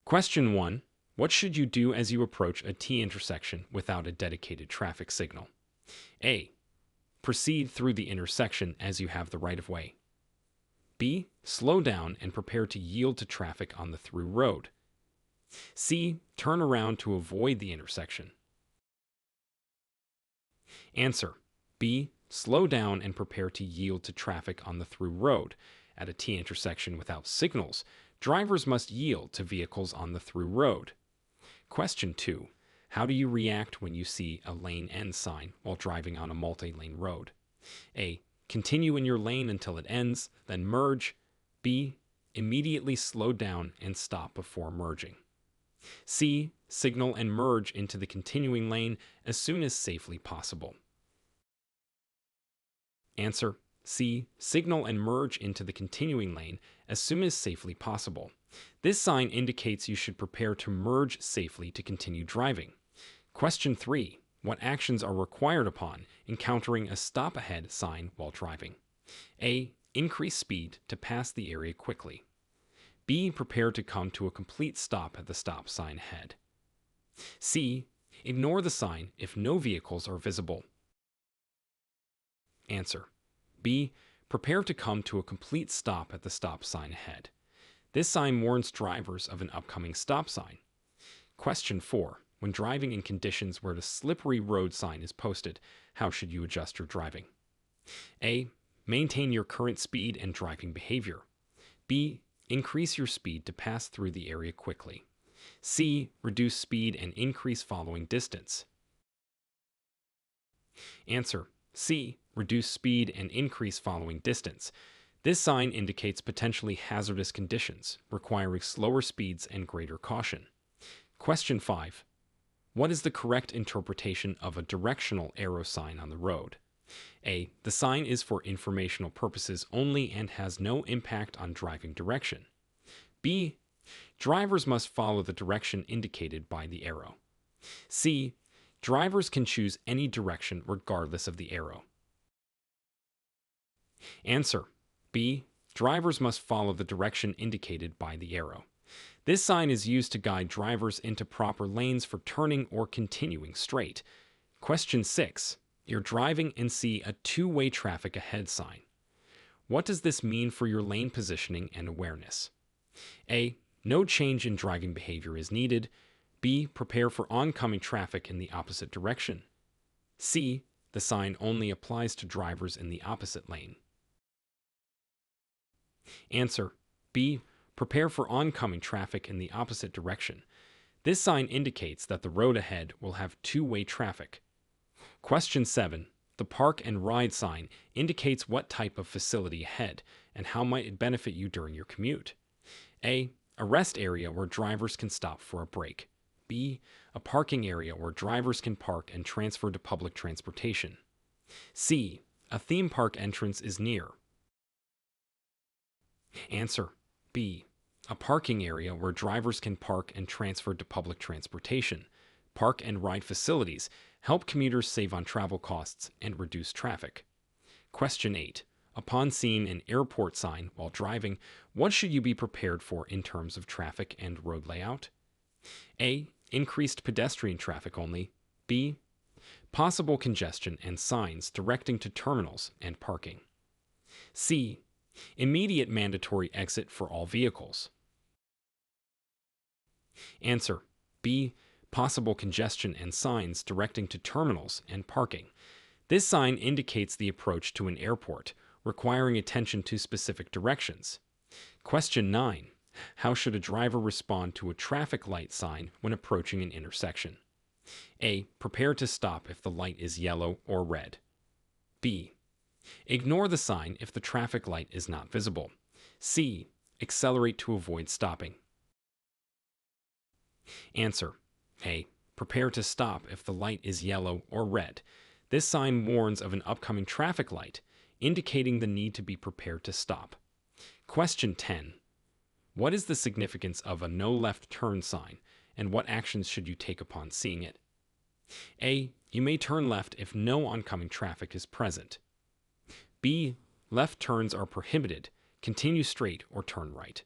Question 1. What should you do as you approach a T intersection without a dedicated traffic signal? A. Proceed through the intersection as you have the right-of-way. B. Slow down and prepare to yield to traffic on the through road. C. Turn around to avoid the intersection. Answer. B. Slow down and prepare to yield to traffic on the through road. At a T intersection without signals, drivers must yield to vehicles on the through road. Question 2. How do you react when you see a lane end sign while driving on a multi-lane road? A. Continue in your lane until it ends, then merge. B. Immediately slow down and stop before merging. C. Signal and merge into the continuing lane as soon as safely possible. Answer. C. Signal and merge into the continuing lane as soon as safely possible. This sign indicates you should prepare to merge safely to continue driving. Question 3. What actions are required upon encountering a stop ahead sign while driving? A. Increase speed to pass the area quickly. B. Prepare to come to a complete stop at the stop sign ahead. C. Ignore the sign if no vehicles are visible. Answer. B. Prepare to come to a complete stop at the stop sign ahead. This sign warns drivers of an upcoming stop sign. Question 4. When driving in conditions where the slippery road sign is posted, how should you adjust your driving? A. Maintain your current speed and driving behavior. B. Increase your speed to pass through the area quickly. C. Reduce speed and increase following distance. Answer. C. Reduce speed and increase following distance. This sign indicates potentially hazardous conditions, requiring slower speeds and greater caution. Question 5. What is the correct interpretation of a directional arrow sign on the road? A. The sign is for informational purposes only and has no impact on driving direction. B. Drivers must follow the direction indicated by the arrow. C. Drivers can choose any direction regardless of the arrow. Answer. B. Drivers must follow the direction indicated by the arrow. This sign is used to guide drivers into proper lanes for turning or continuing straight. Question 6. You're driving and see a two-way traffic ahead sign. What does this mean for your lane positioning and awareness? A. No change in driving behavior is needed. B. Prepare for oncoming traffic in the opposite direction. C. The sign only applies to drivers in the opposite lane. Answer. B. Prepare for oncoming traffic in the opposite direction. This sign indicates that the road ahead will have two-way traffic. Question 7. The park and ride sign indicates what type of facility ahead and how might it benefit you during your commute. A. A rest area where drivers can stop for a break. B. A parking area where drivers can park and transfer to public transportation. C. A theme park entrance is near. Answer. B. A parking area where drivers can park and transfer to public transportation. Park and ride facilities help commuters save on travel costs and reduce traffic. Question 8. Upon seeing an airport sign while driving, what should you be prepared for in terms of traffic and road layout? A. Increased pedestrian traffic only. B. Possible congestion and signs directing to terminals and parking. C. Immediate mandatory exit for all vehicles. Answer. B. Possible congestion and signs directing to terminals and parking. This sign indicates the approach to an airport, requiring attention to specific directions. Question 9. How should a driver respond to a traffic light sign when approaching an intersection? A. Prepare to stop if the light is yellow or red. B. Ignore the sign if the traffic light is not visible. C. Accelerate to avoid stopping. Answer. A. Prepare to stop if the light is yellow or red. This sign warns of an upcoming traffic light, indicating the need to be prepared to stop. Question 10. What is the significance of a no left turn sign, and what actions should you take upon seeing it? A. You may turn left if no oncoming traffic is present. B. Left turns are prohibited. Continue straight or turn right.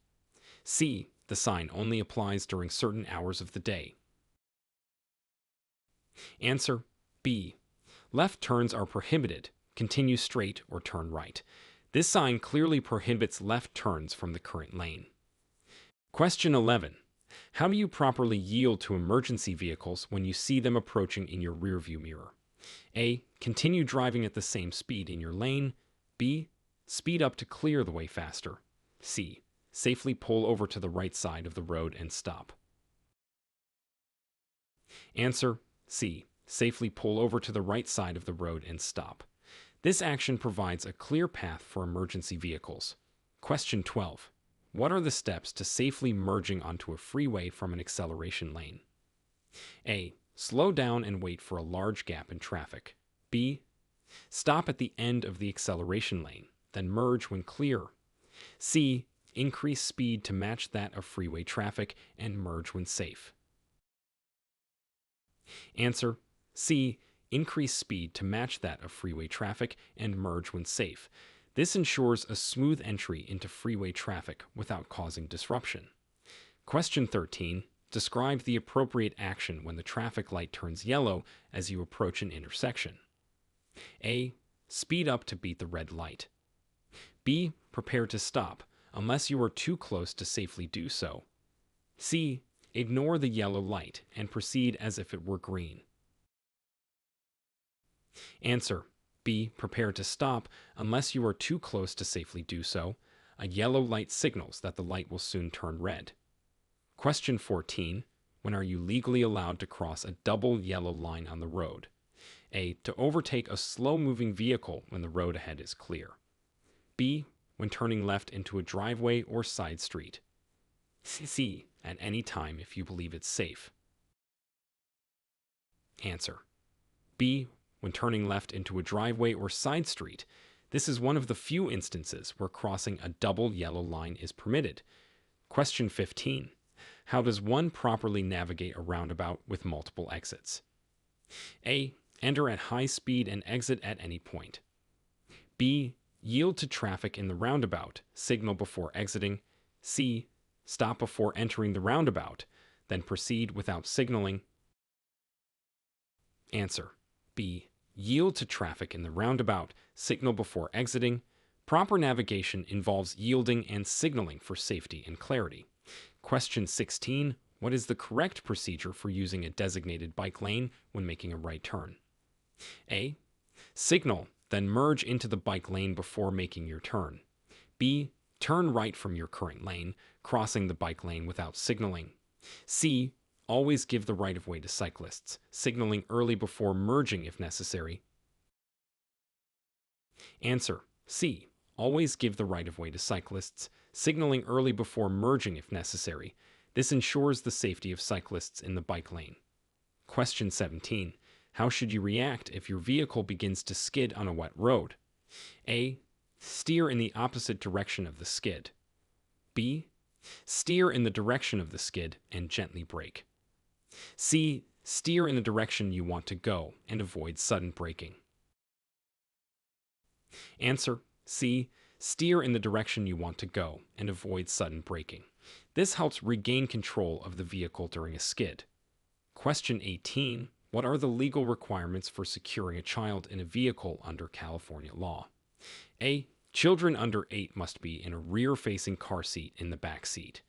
C. The sign only applies during certain hours of the day. Answer B. Left turns are prohibited. Continue straight or turn right. This sign clearly prohibits left turns from the current lane. Question 11. How do you properly yield to emergency vehicles when you see them approaching in your rearview mirror? A. Continue driving at the same speed in your lane. B. Speed up to clear the way faster. C. Safely pull over to the right side of the road and stop. Answer C. Safely pull over to the right side of the road and stop. This action provides a clear path for emergency vehicles. Question 12. What are the steps to safely merging onto a freeway from an acceleration lane? A. Slow down and wait for a large gap in traffic. B. Stop at the end of the acceleration lane, then merge when clear. C. Increase speed to match that of freeway traffic and merge when safe. Answer C. Increase speed to match that of freeway traffic and merge when safe. This ensures a smooth entry into freeway traffic without causing disruption. Question 13. Describe the appropriate action when the traffic light turns yellow as you approach an intersection. A. Speed up to beat the red light. B. Prepare to stop, unless you are too close to safely do so. C. Ignore the yellow light and proceed as if it were green. Answer B. Prepare to stop, unless you are too close to safely do so. A yellow light signals that the light will soon turn red. Question 14. When are you legally allowed to cross a double yellow line on the road? A. To overtake a slow-moving vehicle when the road ahead is clear. B. When turning left into a driveway or side street. C. At any time if you believe it's safe. Answer B. When turning left into a driveway or side street. This is one of the few instances where crossing a double yellow line is permitted. Question 15. How does one properly navigate a roundabout with multiple exits? A. Enter at high speed and exit at any point. B. Yield to traffic in the roundabout, signal before exiting. C. Stop before entering the roundabout, then proceed without signaling. Answer B. Yield to traffic in the roundabout, signal before exiting. Proper navigation involves yielding and signaling for safety and clarity. Question 16. What is the correct procedure for using a designated bike lane when making a right turn? A. Signal, then merge into the bike lane before making your turn. B. Turn right from your current lane, crossing the bike lane without signaling. C. Always give the right-of-way to cyclists, signaling early before merging if necessary. Answer C. Always give the right-of-way to cyclists, signaling early before merging if necessary. This ensures the safety of cyclists in the bike lane. Question 17. How should you react if your vehicle begins to skid on a wet road? A. Steer in the opposite direction of the skid. B. Steer in the direction of the skid and gently brake. C. Steer in the direction you want to go and avoid sudden braking. Answer C. Steer in the direction you want to go and avoid sudden braking. This helps regain control of the vehicle during a skid. Question 18. What are the legal requirements for securing a child in a vehicle under California law? A. Children under 8 must be in a rear-facing car seat in the back seat.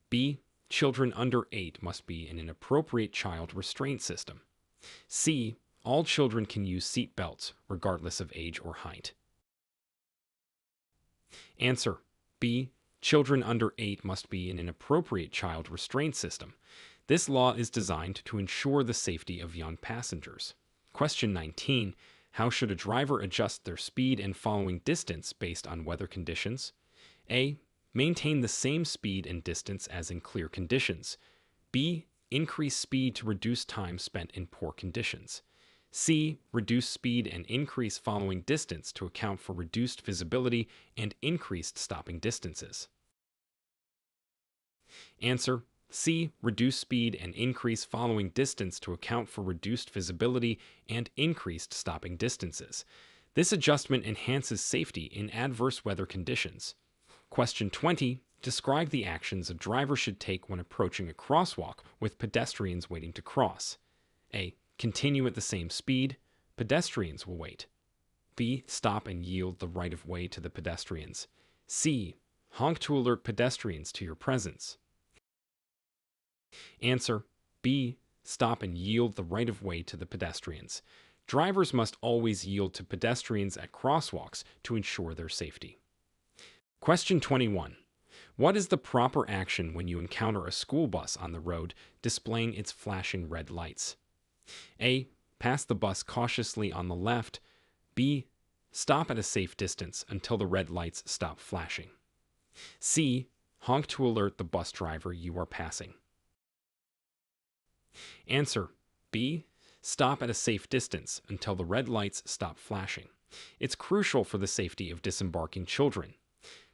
B. Children under 8 must be in an appropriate child restraint system. C. All children can use seat belts, regardless of age or height. Answer B. Children under 8 must be in an appropriate child restraint system. This law is designed to ensure the safety of young passengers. Question 19. How should a driver adjust their speed and following distance based on weather conditions? A. Maintain the same speed and distance as in clear conditions. B. Increase speed to reduce time spent in poor conditions. C. Reduce speed and increase following distance to account for reduced visibility and increased stopping distances. Answer C. Reduce speed and increase following distance to account for reduced visibility and increased stopping distances. This adjustment enhances safety in adverse weather conditions. Question 20. Describe the actions a driver should take when approaching a crosswalk with pedestrians waiting to cross. A. Continue at the same speed. Pedestrians will wait. B. Stop and yield the right of way to the pedestrians. C. Honk to alert pedestrians to your presence. Answer. B. Stop and yield the right of way to the pedestrians. Drivers must always yield to pedestrians at crosswalks to ensure their safety. Question 21. What is the proper action when you encounter a school bus on the road displaying its flashing red lights? A. Pass the bus cautiously on the left. B. Stop at a safe distance until the red lights stop flashing. C. Honk to alert the bus driver you are passing. Answer. B. Stop at a safe distance until the red lights stop flashing. It's crucial for the safety of disembarking children.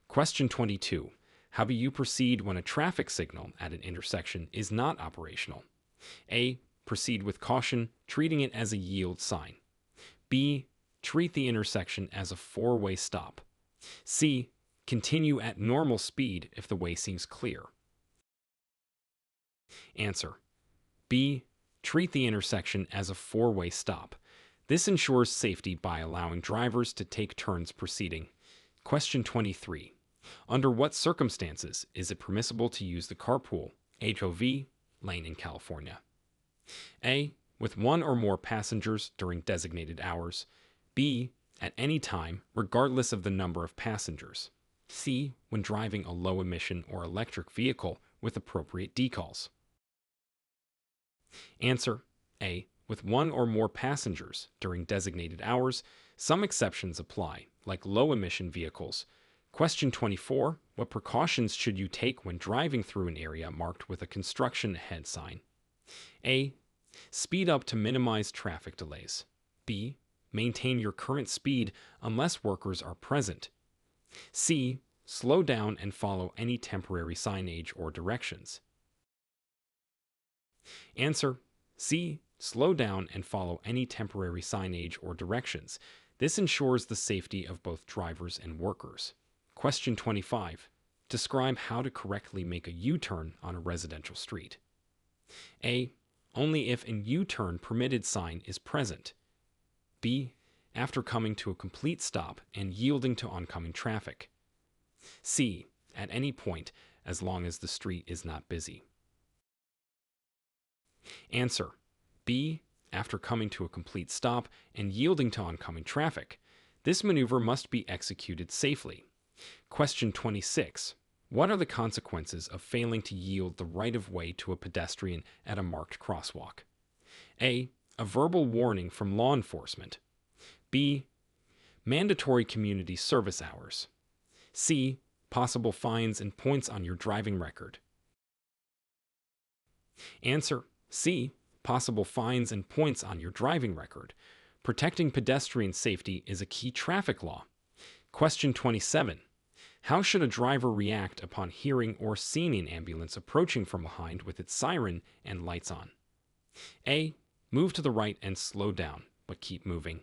Question 22. How do you proceed when a traffic signal at an intersection is not operational? A. Proceed with caution, treating it as a yield sign. B. Treat the intersection as a four-way stop. C. Continue at normal speed if the way seems clear. Answer. B. Treat the intersection as a four-way stop. This ensures safety by allowing drivers to take turns proceeding. Question 23. Under what circumstances is it permissible to use the carpool (HOV) lane in California? A. With one or more passengers during designated hours. B. At any time, regardless of the number of passengers. C. When driving a low-emission or electric vehicle with appropriate decals. Answer. A. With one or more passengers during designated hours. Some exceptions apply, like low-emission vehicles. Question 24. What precautions should you take when driving through an area marked with a construction ahead sign? A. Speed up to minimize traffic delays. B. Maintain your current speed unless workers are present. C. Slow down and follow any temporary signage or directions. Answer. C. Slow down and follow any temporary signage or directions. This ensures the safety of both drivers and workers. Question 25. Describe how to correctly make a U-turn on a residential street. A. Only if an U-turn permitted sign is present. B. After coming to a complete stop and yielding to oncoming traffic. C. At any point, as long as the street is not busy. Answer. B. After coming to a complete stop and yielding to oncoming traffic. This maneuver must be executed safely. Question 26. What are the consequences of failing to yield the right of way to a pedestrian at a marked crosswalk? A. A verbal warning from law enforcement. B. Mandatory community service hours. C. Possible fines and points on your driving record. Answer. C. Possible fines and points on your driving record. Protecting pedestrian safety is a key traffic law. Question 27. How should a driver react upon hearing or seeing an ambulance approaching from behind with its siren and lights on? A. Move to the right and slow down, but keep moving.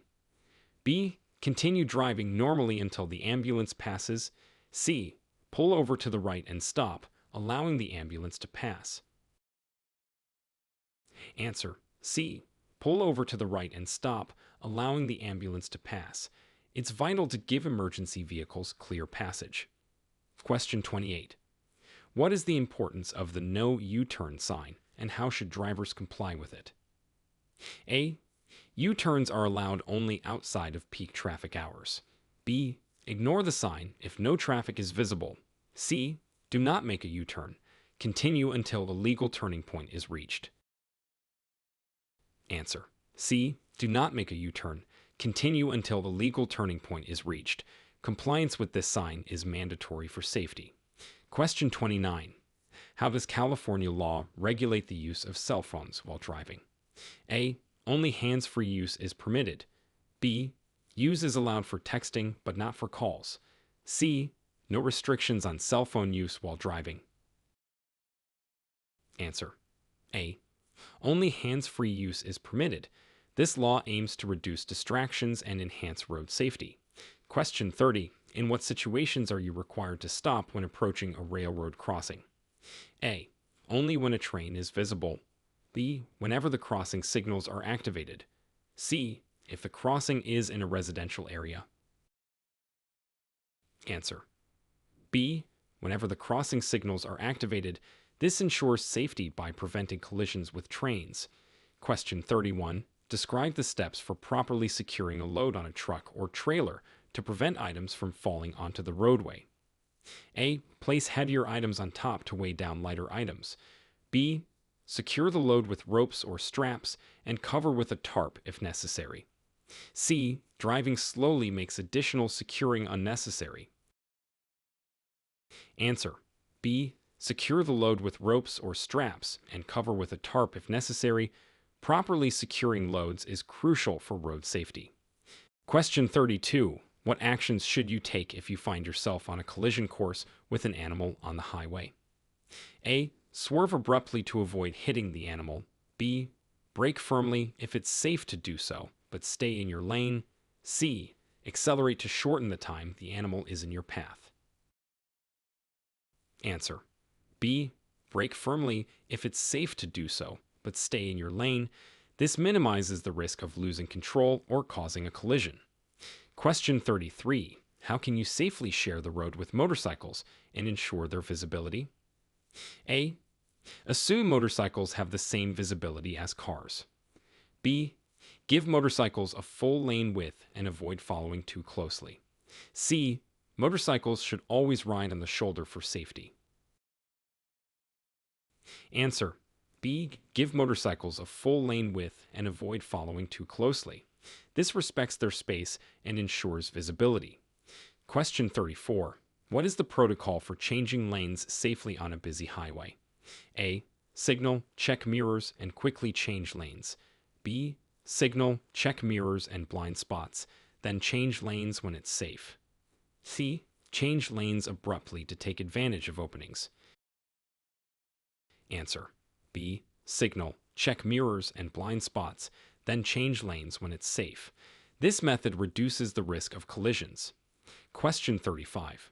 B. Continue driving normally until the ambulance passes. C. Pull over to the right and stop, allowing the ambulance to pass. Answer. C. Pull over to the right and stop, allowing the ambulance to pass. It's vital to give emergency vehicles clear passage. Question 28. What is the importance of the no U-turn sign, and how should drivers comply with it? A. U-turns are allowed only outside of peak traffic hours. B. Ignore the sign if no traffic is visible. C. Do not make a U-turn. Continue until the legal turning point is reached. Answer. C. Do not make a U-turn. Continue until the legal turning point is reached. Compliance with this sign is mandatory for safety. Question 29. How does California law regulate the use of cell phones while driving? A. Only hands-free use is permitted. B. Use is allowed for texting but not for calls. C. No restrictions on cell phone use while driving. Answer. A. Only hands-free use is permitted. This law aims to reduce distractions and enhance road safety. Question 30. In what situations are you required to stop when approaching a railroad crossing? A. Only when a train is visible. B. Whenever the crossing signals are activated. C. If the crossing is in a residential area. Answer. B. Whenever the crossing signals are activated. This ensures safety by preventing collisions with trains. Question 31. Describe the steps for properly securing a load on a truck or trailer to prevent items from falling onto the roadway. A. Place heavier items on top to weigh down lighter items. B. Secure the load with ropes or straps and cover with a tarp if necessary. C. Driving slowly makes additional securing unnecessary. Answer. B. Secure the load with ropes or straps and cover with a tarp if necessary. Properly securing loads is crucial for road safety. Question 32. What actions should you take if you find yourself on a collision course with an animal on the highway? A. Swerve abruptly to avoid hitting the animal. B. Brake firmly if it's safe to do so, but stay in your lane. C. Accelerate to shorten the time the animal is in your path. Answer. B. Brake firmly if it's safe to do so, but stay in your lane. This minimizes the risk of losing control or causing a collision. Question 33. How can you safely share the road with motorcycles and ensure their visibility? A. Assume motorcycles have the same visibility as cars. B. Give motorcycles a full lane width and avoid following too closely. C. Motorcycles should always ride on the shoulder for safety. Answer. B. Give motorcycles a full lane width and avoid following too closely. This respects their space and ensures visibility. Question 34. What is the protocol for changing lanes safely on a busy highway? A. Signal, check mirrors, and quickly change lanes. B. Signal, check mirrors and blind spots, then change lanes when it's safe. C. Change lanes abruptly to take advantage of openings. Answer. B. Signal, check mirrors and blind spots, then change lanes when it's safe. This method reduces the risk of collisions. Question 35.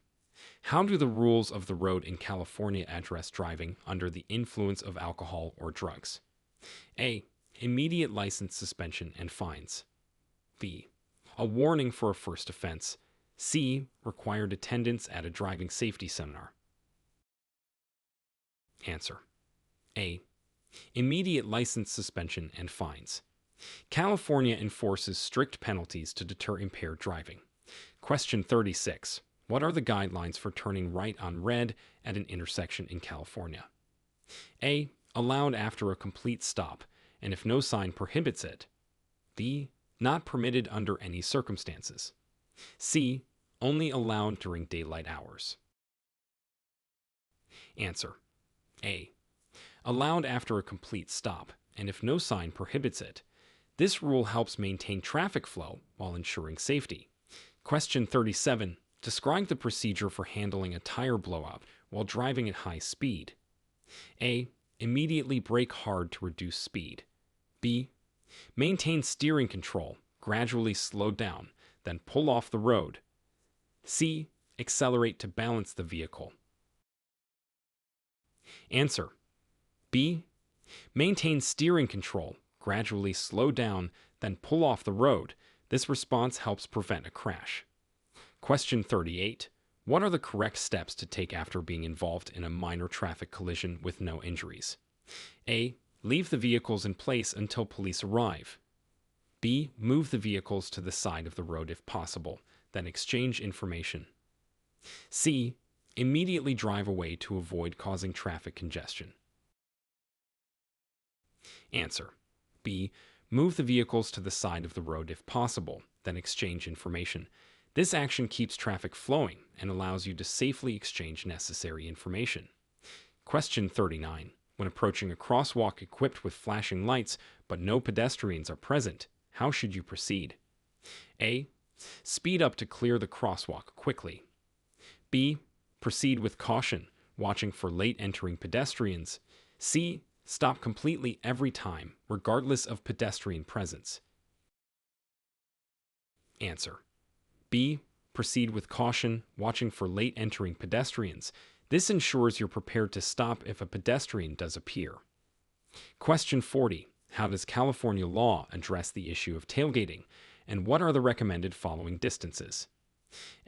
How do the rules of the road in California address driving under the influence of alcohol or drugs? A. Immediate license suspension and fines. B. A warning for a first offense. C. Required attendance at a driving safety seminar. Answer. A. Immediate license suspension and fines. California enforces strict penalties to deter impaired driving. Question 36. What are the guidelines for turning right on red at an intersection in California? A. Allowed after a complete stop, and if no sign prohibits it. B. Not permitted under any circumstances. C. Only allowed during daylight hours. Answer. A. Allowed after a complete stop, and if no sign prohibits it. This rule helps maintain traffic flow while ensuring safety. Question 37. Describe the procedure for handling a tire blowout while driving at high speed. A. Immediately brake hard to reduce speed. B. Maintain steering control, gradually slow down, then pull off the road. C. Accelerate to balance the vehicle. Answer. B. Maintain steering control, gradually slow down, then pull off the road. This response helps prevent a crash. Question 38. What are the correct steps to take after being involved in a minor traffic collision with no injuries? A. Leave the vehicles in place until police arrive. B. Move the vehicles to the side of the road if possible, then exchange information. C. Immediately drive away to avoid causing traffic congestion. Answer. B. Move the vehicles to the side of the road if possible, then exchange information. This action keeps traffic flowing and allows you to safely exchange necessary information. Question 39. When approaching a crosswalk equipped with flashing lights but no pedestrians are present, how should you proceed? A. Speed up to clear the crosswalk quickly. B. Proceed with caution, watching for late entering pedestrians. C. Stop completely every time, regardless of pedestrian presence. Answer. B. Proceed with caution, watching for late entering pedestrians. This ensures you're prepared to stop if a pedestrian does appear. Question 40. How does California law address the issue of tailgating, and what are the recommended following distances?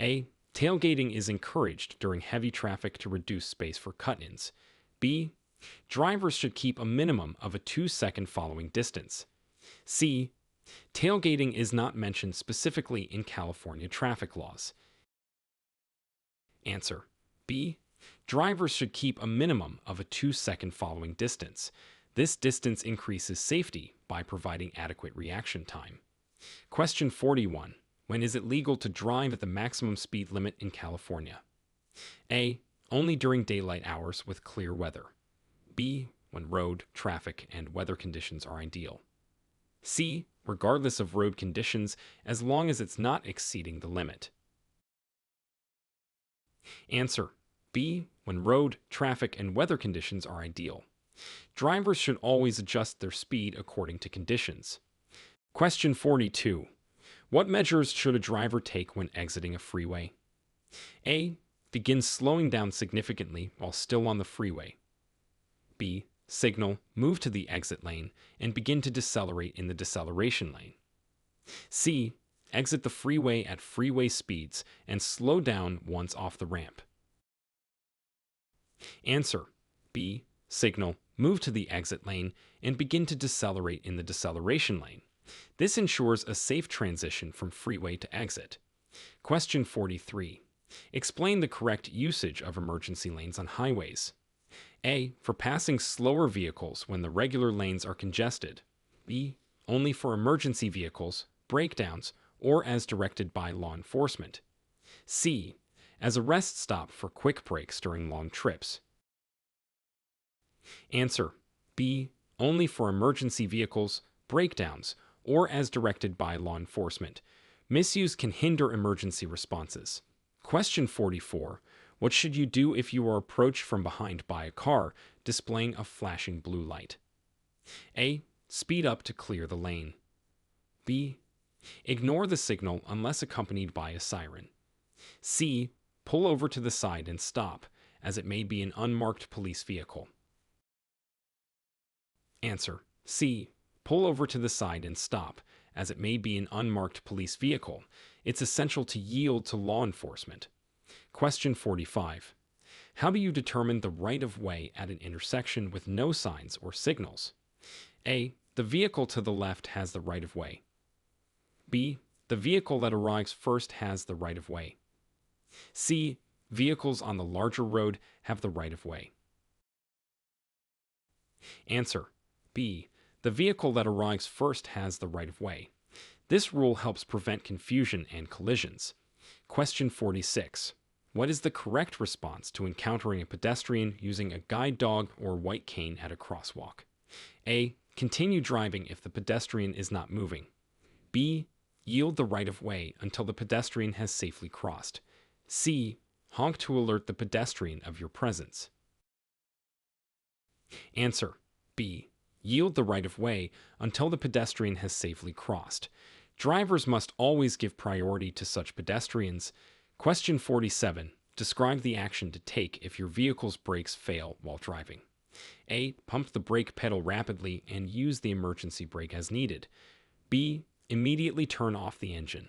A. Tailgating is encouraged during heavy traffic to reduce space for cut-ins. B. Drivers should keep a minimum of a 2-second following distance. C. Tailgating is not mentioned specifically in California traffic laws. Answer. B. Drivers should keep a minimum of a 2-second following distance. This distance increases safety by providing adequate reaction time. Question 41. When is it legal to drive at the maximum speed limit in California? A. Only during daylight hours with clear weather. B. When road, traffic, and weather conditions are ideal. C. Regardless of road conditions, as long as it's not exceeding the limit. Answer. B. When road, traffic, and weather conditions are ideal. Drivers should always adjust their speed according to conditions. Question 42. What measures should a driver take when exiting a freeway? A. Begin slowing down significantly while still on the freeway. B. Signal, move to the exit lane, and begin to decelerate in the deceleration lane. C. Exit the freeway at freeway speeds and slow down once off the ramp. Answer. B. Signal, move to the exit lane, and begin to decelerate in the deceleration lane. This ensures a safe transition from freeway to exit. Question 43. Explain the correct usage of emergency lanes on highways. A. For passing slower vehicles when the regular lanes are congested. B. Only for emergency vehicles, breakdowns, or as directed by law enforcement. C. As a rest stop for quick breaks during long trips. Answer. B. Only for emergency vehicles, breakdowns, or as directed by law enforcement. Misuse can hinder emergency responses. Question 44. What should you do if you are approached from behind by a car displaying a flashing blue light? A. Speed up to clear the lane. B. Ignore the signal unless accompanied by a siren. C. Pull over to the side and stop, as it may be an unmarked police vehicle. Answer. C. Pull over to the side and stop, as it may be an unmarked police vehicle. It's essential to yield to law enforcement. Question 45. How do you determine the right-of-way at an intersection with no signs or signals? A. The vehicle to the left has the right-of-way. B. The vehicle that arrives first has the right-of-way. C. Vehicles on the larger road have the right-of-way. Answer. B. The vehicle that arrives first has the right-of-way. This rule helps prevent confusion and collisions. Question 46. What is the correct response to encountering a pedestrian using a guide dog or white cane at a crosswalk? A. Continue driving if the pedestrian is not moving. B. Yield the right-of-way until the pedestrian has safely crossed. C. Honk to alert the pedestrian of your presence. Answer. B. Yield the right-of-way until the pedestrian has safely crossed. Drivers must always give priority to such pedestrians. Question 47. Describe the action to take if your vehicle's brakes fail while driving. A. Pump the brake pedal rapidly and use the emergency brake as needed. B. Immediately turn off the engine.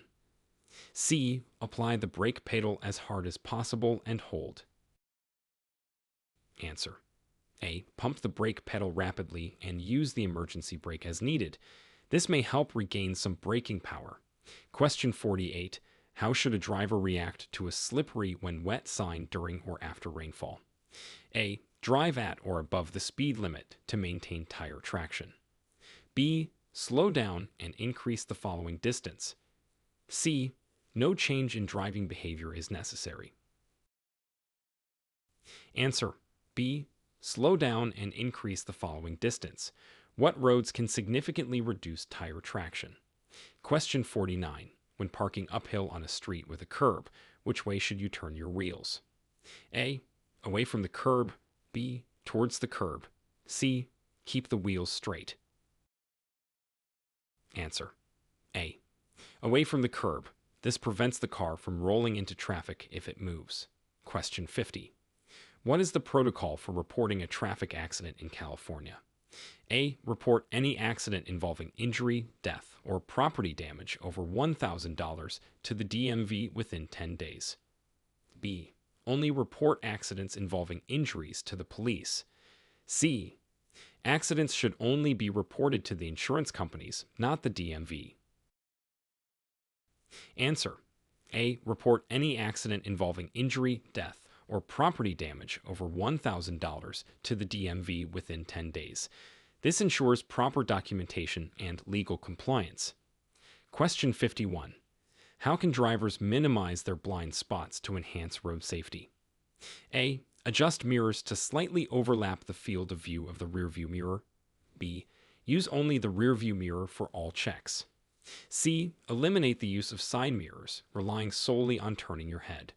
C. Apply the brake pedal as hard as possible and hold. Answer. A. Pump the brake pedal rapidly and use the emergency brake as needed. This may help regain some braking power. Question 48. How should a driver react to a slippery when wet sign during or after rainfall? A. Drive at or above the speed limit to maintain tire traction. B. Slow down and increase the following distance. C. No change in driving behavior is necessary. Answer. B. Slow down and increase the following distance. What roads can significantly reduce tire traction? Question 49. When parking uphill on a street with a curb, which way should you turn your wheels? A. Away from the curb. B. Towards the curb. C. Keep the wheels straight. Answer. A. Away from the curb. This prevents the car from rolling into traffic if it moves. Question 50. What is the protocol for reporting a traffic accident in California? A. Report any accident involving injury, death, or property damage over $1,000 to the DMV within 10 days. B. Only report accidents involving injuries to the police. C. Accidents should only be reported to the insurance companies, not the DMV. Answer. A. Report any accident involving injury, death, or property damage over $1,000 to the DMV within 10 days. This ensures proper documentation and legal compliance. Question 51. How can drivers minimize their blind spots to enhance road safety? A. Adjust mirrors to slightly overlap the field of view of the rearview mirror. B. Use only the rearview mirror for all checks. C. Eliminate the use of side mirrors, relying solely on turning your head.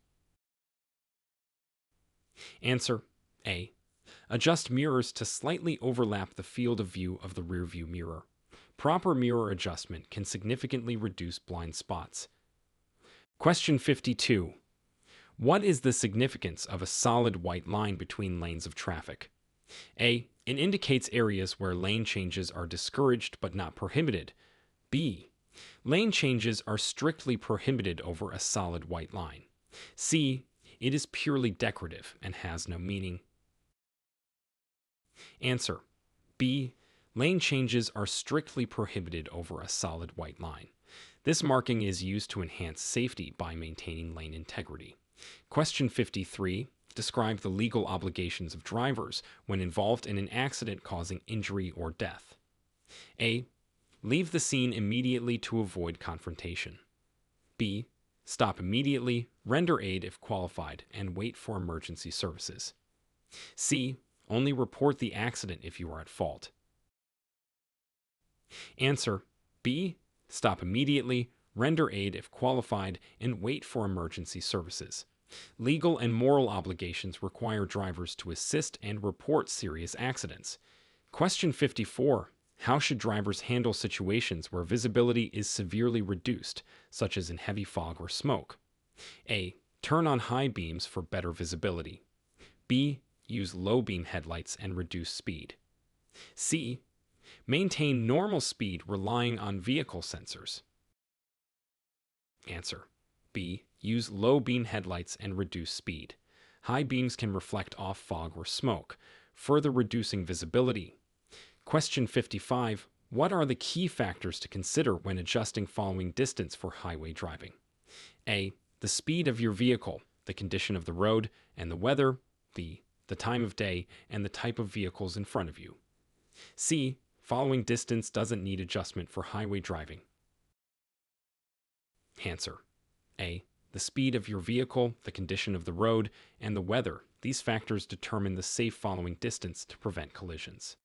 Answer. A. Adjust mirrors to slightly overlap the field of view of the rearview mirror. Proper mirror adjustment can significantly reduce blind spots. Question 52. What is the significance of a solid white line between lanes of traffic? A. It indicates areas where lane changes are discouraged but not prohibited. B. Lane changes are strictly prohibited over a solid white line. C. It is purely decorative and has no meaning. Answer. B. Lane changes are strictly prohibited over a solid white line. This marking is used to enhance safety by maintaining lane integrity. Question 53. Describe the legal obligations of drivers when involved in an accident causing injury or death. A. Leave the scene immediately to avoid confrontation. B. Stop immediately, render aid if qualified, and wait for emergency services. C. Only report the accident if you are at fault. Answer. B. Stop immediately, render aid if qualified, and wait for emergency services. Legal and moral obligations require drivers to assist and report serious accidents. Question 54. How should drivers handle situations where visibility is severely reduced, such as in heavy fog or smoke? A. Turn on high beams for better visibility. B. Use low beam headlights and reduce speed. C. Maintain normal speed relying on vehicle sensors. Answer. B. Use low beam headlights and reduce speed. High beams can reflect off fog or smoke, further reducing visibility. Question 55. What are the key factors to consider when adjusting following distance for highway driving? A. The speed of your vehicle, the condition of the road and the weather. B. The time of day and the type of vehicles in front of you. C. Following distance doesn't need adjustment for highway driving. Answer. A. The speed of your vehicle, the condition of the road, and the weather. These factors determine the safe following distance to prevent collisions.